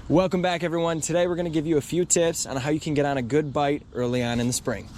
Welcome back, everyone. Today we're going to give you a few tips on how you can get on a good bite early on in the spring.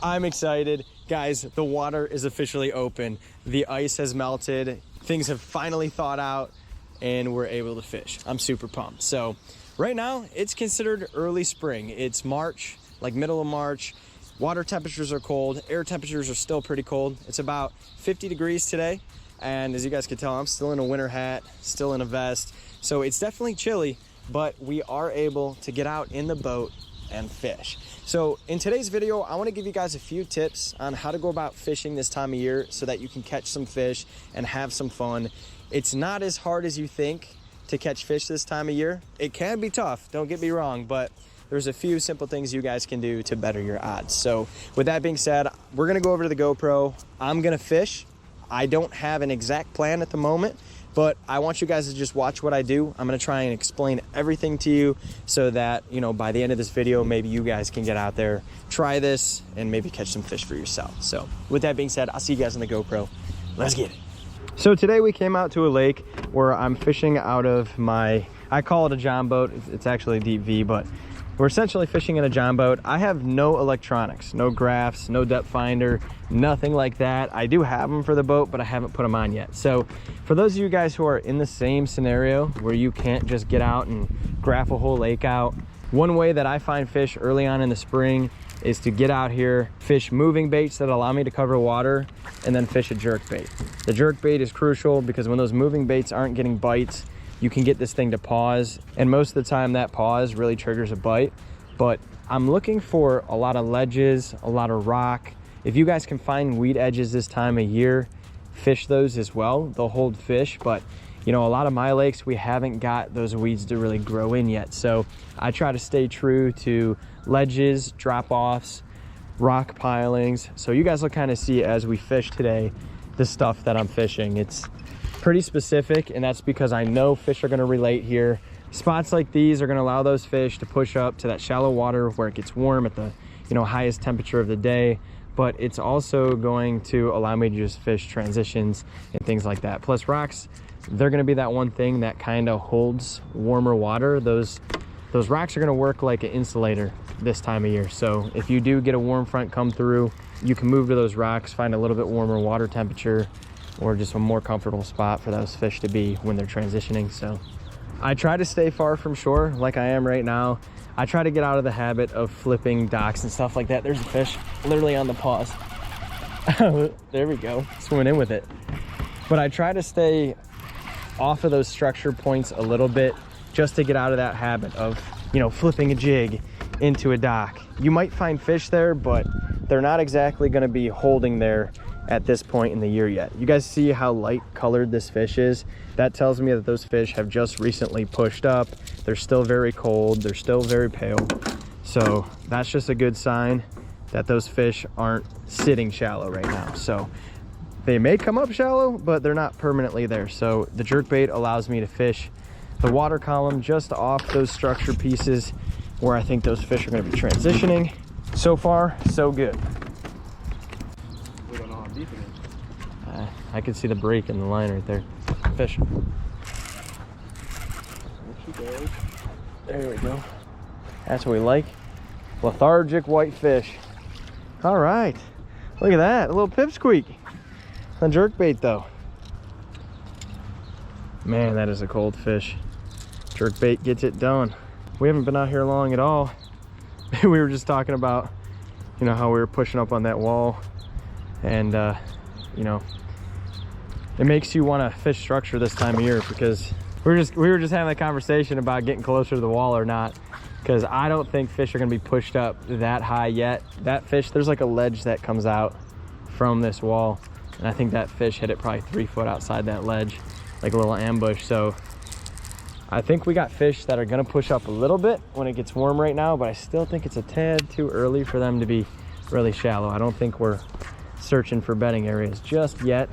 I'm excited. Guys, the water is officially open. The ice has melted. Things have finally thawed out and we're able to fish. I'm super pumped. So right now it's considered early spring. It's March, like middle of March. Water temperatures are cold. Air temperatures are still pretty cold. It's about 50 degrees today. And as you guys can tell, I'm still in a winter hat, still in a vest. So it's definitely chilly, but we are able to get out in the boat and fish. So in today's video, I want to give you guys a few tips on how to go about fishing this time of year so that you can catch some fish and have some fun. It's not as hard as you think to catch fish this time of year. It can be tough, don't get me wrong, but there's a few simple things you guys can do to better your odds. So with that being said, we're gonna go over to the GoPro. I'm gonna fish. I don't have an exact plan at the moment, but I want you guys to just watch what I do. I'm gonna try and explain everything to you so that, you know, by the end of this video, maybe you guys can get out there, try this, and maybe catch some fish for yourself. So with that being said, I'll see you guys on the GoPro. Let's get it. So today we came out to a lake where I'm fishing out of my, I call it a John boat. It's actually a deep V, but we're essentially fishing in a John boat. I have no electronics, no graphs, no depth finder, nothing like that. I do have them for the boat, but I haven't put them on yet. So for those of you guys who are in the same scenario where you can't just get out and graph a whole lake out, one way that I find fish early on in the spring is to get out here, fish moving baits that allow me to cover water, and then fish a jerk bait. The jerk bait is crucial because when those moving baits aren't getting bites, you can get this thing to pause, and most of the time that pause really triggers a bite. But I'm looking for a lot of ledges, a lot of rock. If you guys can find weed edges this time of year, fish those as well. They'll hold fish, but you know, a lot of my lakes, we haven't got those weeds to really grow in yet. So I try to stay true to ledges, drop-offs, rock pilings. So you guys will kind of see as we fish today, the stuff that I'm fishing. It's pretty specific, and that's because I know fish are gonna relate here. Spots like these are gonna allow those fish to push up to that shallow water where it gets warm at the, you know, highest temperature of the day. But it's also going to allow me to just fish transitions and things like that. Plus rocks, they're gonna be that one thing that kind of holds warmer water. Those rocks are gonna work like an insulator this time of year. So if you do get a warm front come through, you can move to those rocks, find a little bit warmer water temperature, or just a more comfortable spot for those fish to be when they're transitioning. So I try to stay far from shore like I am right now. I try to get out of the habit of flipping docks and stuff like that. There's a fish literally on the pause. There we go, swimming in with it. But I try to stay off of those structure points a little bit just to get out of that habit of, you know, flipping a jig into a dock. You might find fish there, but they're not exactly going to be holding there at this point in the year yet. You guys see how light colored this fish is? That tells me that those fish have just recently pushed up. They're still very cold, they're still very pale. So that's just a good sign that those fish aren't sitting shallow right now. So they may come up shallow, but they're not permanently there. So the jerk bait allows me to fish the water column just off those structure pieces where I think those fish are going to be transitioning. So far, so good. We don't know how deep it is. I can see the break in the line right there. Fish. There we go. That's what we like. Lethargic white fish. All right. Look at that. A little pipsqueak. A jerk bait though. Man, that is a cold fish. Jerk bait gets it done. We haven't been out here long at all. We were just talking about, you know, how we were pushing up on that wall, and you know, it makes you want to fish structure this time of year because we were just having a conversation about getting closer to the wall or not, because I don't think fish are going to be pushed up that high yet. That fish, there's like a ledge that comes out from this wall, and I think that fish hit it probably 3 foot outside that ledge, like a little ambush. So I think we got fish that are going to push up a little bit when it gets warm right now, but I still think it's a tad too early for them to be really shallow. I don't think we're searching for bedding areas just yet.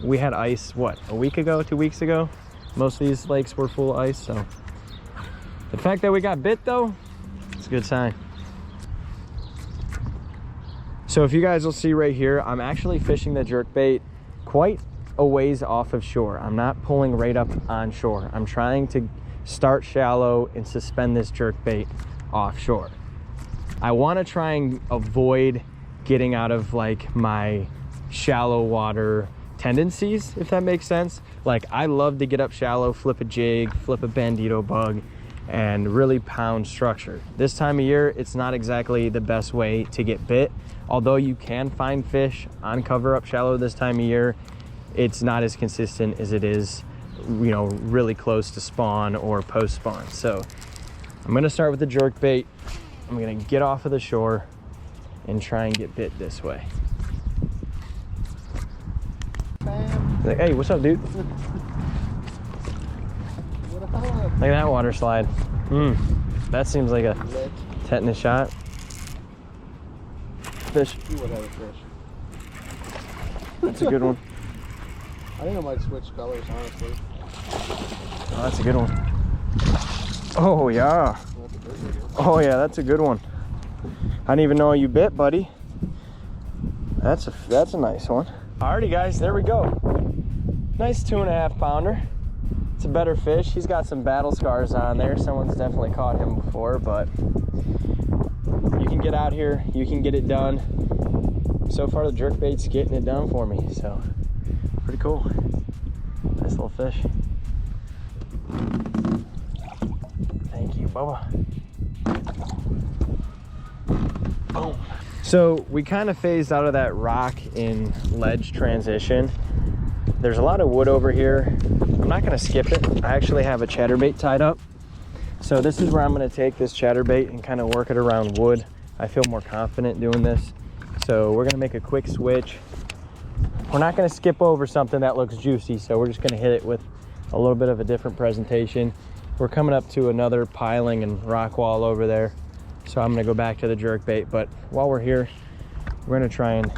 We had ice, what, a week ago, 2 weeks ago? Most of these lakes were full of ice, so The fact that we got bit though, it's a good sign. So if you guys will see right here, I'm actually fishing the jerkbait quite a ways off of shore. I'm not pulling right up on shore. I'm trying to start shallow and suspend this jerkbait offshore. I want to try and avoid getting out of like my shallow water tendencies, if that makes sense. Like I love to get up shallow, flip a jig, flip a bandito bug, and really pound structure. This time of year, it's not exactly the best way to get bit. Although you can find fish on cover up shallow this time of year, it's not as consistent as it is, you know, really close to spawn or post spawn. So I'm gonna start with the jerkbait. I'm gonna get off of the shore and try and get bit this way. Like, hey, what's up, dude? Look at that water slide. That seems like a tetanus shot. Fish. You would have a fish. That's a good one. I think I might switch colors, honestly. Oh, that's a good one. Oh, yeah. Oh, yeah, that's a good one. I didn't even know you bit, buddy. That's a nice one. Alrighty, guys, there we go. Nice 2.5 pounder. It's a better fish. He's got some battle scars on there. Someone's definitely caught him before, but you can get out here, you can get it done. So far the jerkbait's getting it done for me, so pretty cool. Nice little fish. Thank you, Bubba. Boom. So we kind of phased out of that rock in ledge transition. There's a lot of wood over here. I'm not gonna skip it. I actually have a chatterbait tied up. So this is where I'm gonna take this chatterbait and kind of work it around wood. I feel more confident doing this. So we're gonna make a quick switch. We're not gonna skip over something that looks juicy, so we're just gonna hit it with a little bit of a different presentation. We're coming up to another piling and rock wall over there. So I'm gonna go back to the jerkbait, but while we're here, we're gonna try and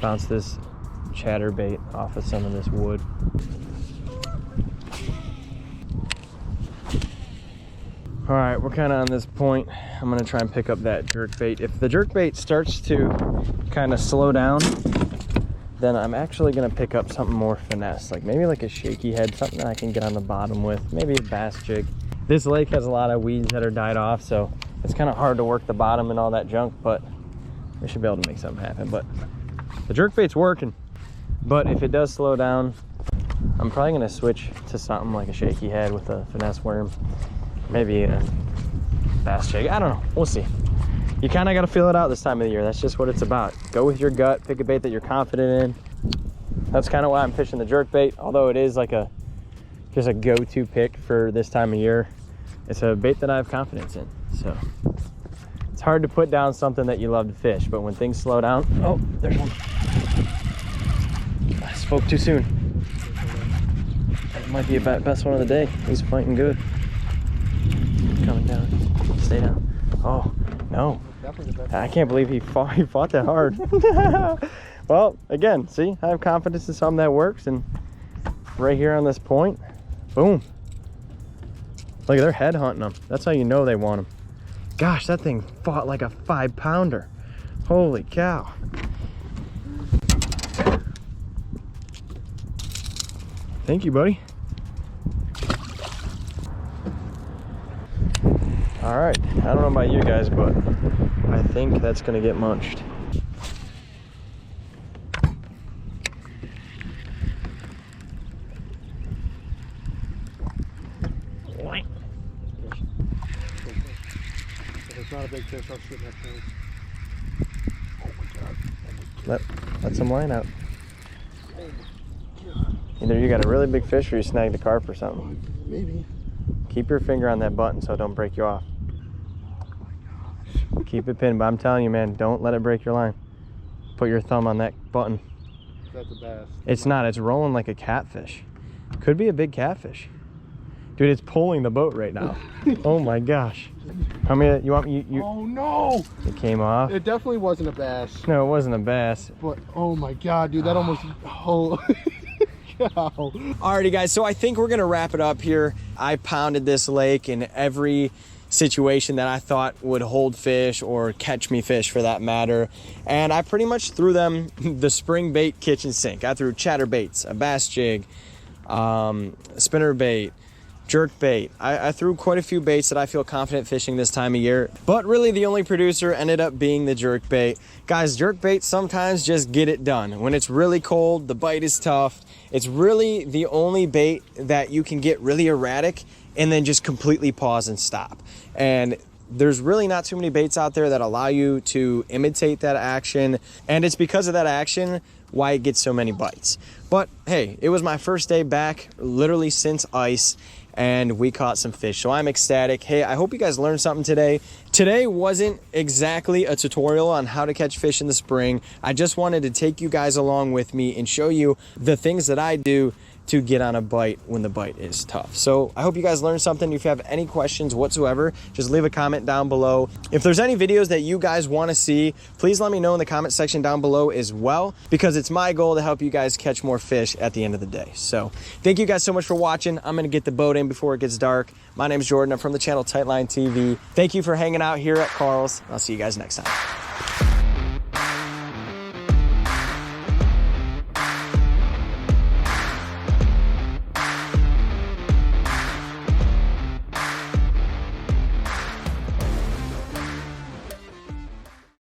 bounce this chatterbait off of some of this wood. All right, we're kind of on this point. I'm gonna try and pick up that jerkbait. If the jerkbait starts to kind of slow down, then I'm actually gonna pick up something more finesse, like maybe like a shaky head, something that I can get on the bottom with, maybe a bass jig. This lake has a lot of weeds that are died off, so it's kind of hard to work the bottom and all that junk, but we should be able to make something happen. But the jerkbait's working. But if it does slow down, I'm probably gonna switch to something like a shaky head with a finesse worm. Maybe a bass jig, I don't know, we'll see. You kind of got to feel it out this time of the year. That's just what it's about. Go with your gut, pick a bait that you're confident in. That's kind of why I'm fishing the jerkbait, although it is like just a go-to pick for this time of year. It's a bait that I have confidence in, so. It's hard to put down something that you love to fish, but when things slow down, oh, there's one. I spoke too soon. That might be the best one of the day. He's fighting good. Coming down, stay down. Oh, no. I can't believe he fought that hard. Well, again, see, I have confidence in something that works, and right here on this point, boom. Look, they're head hunting them. That's how you know they want them. Gosh, that thing fought like a 5-pounder. Holy cow. Thank you, buddy. All right, I don't know about you guys, but I think that's gonna get munched. If it's not a big fish, I'll shoot next time. Oh my God. Let some line out. Either you got a really big fish or you snagged a carp or something. Maybe. Keep your finger on that button so it don't break you off. Keep it pinned, but I'm telling you, man, don't let it break your line. Put your thumb on that button. That's a bass. It's not, it's rolling like a catfish. Could be a big catfish. Dude, it's pulling the boat right now. Oh my gosh. How many, you want me, you Oh no! It came off. It definitely wasn't a bass. No, it wasn't a bass. But, oh my God, dude, that almost, oh. Alrighty guys, so I think we're gonna wrap it up here. I pounded this lake, and every situation that I thought would hold fish or catch me fish for that matter. And I pretty much threw them the spring bait kitchen sink. I threw chatterbaits, a bass jig, spinner bait, jerk bait. I threw quite a few baits that I feel confident fishing this time of year, but really the only producer ended up being the jerk bait. Guys, jerk bait sometimes just get it done. When it's really cold, the bite is tough. It's really the only bait that you can get really erratic and then just completely pause and stop. And there's really not too many baits out there that allow you to imitate that action. And it's because of that action why it gets so many bites. But hey, it was my first day back literally since ice, and we caught some fish, so I'm ecstatic. Hey, I hope you guys learned something today. Today wasn't exactly a tutorial on how to catch fish in the spring. I just wanted to take you guys along with me and show you the things that I do to get on a bite when the bite is tough. So I hope you guys learned something. If you have any questions whatsoever, just leave a comment down below. If there's any videos that you guys want to see, please let me know in the comment section down below as well, because it's my goal to help you guys catch more fish at the end of the day. So thank you guys so much for watching. I'm gonna get the boat in before it gets dark. My name is Jordan. I'm from the channel TightLineTV. Thank you for hanging out here at Carl's. I'll see you guys next time.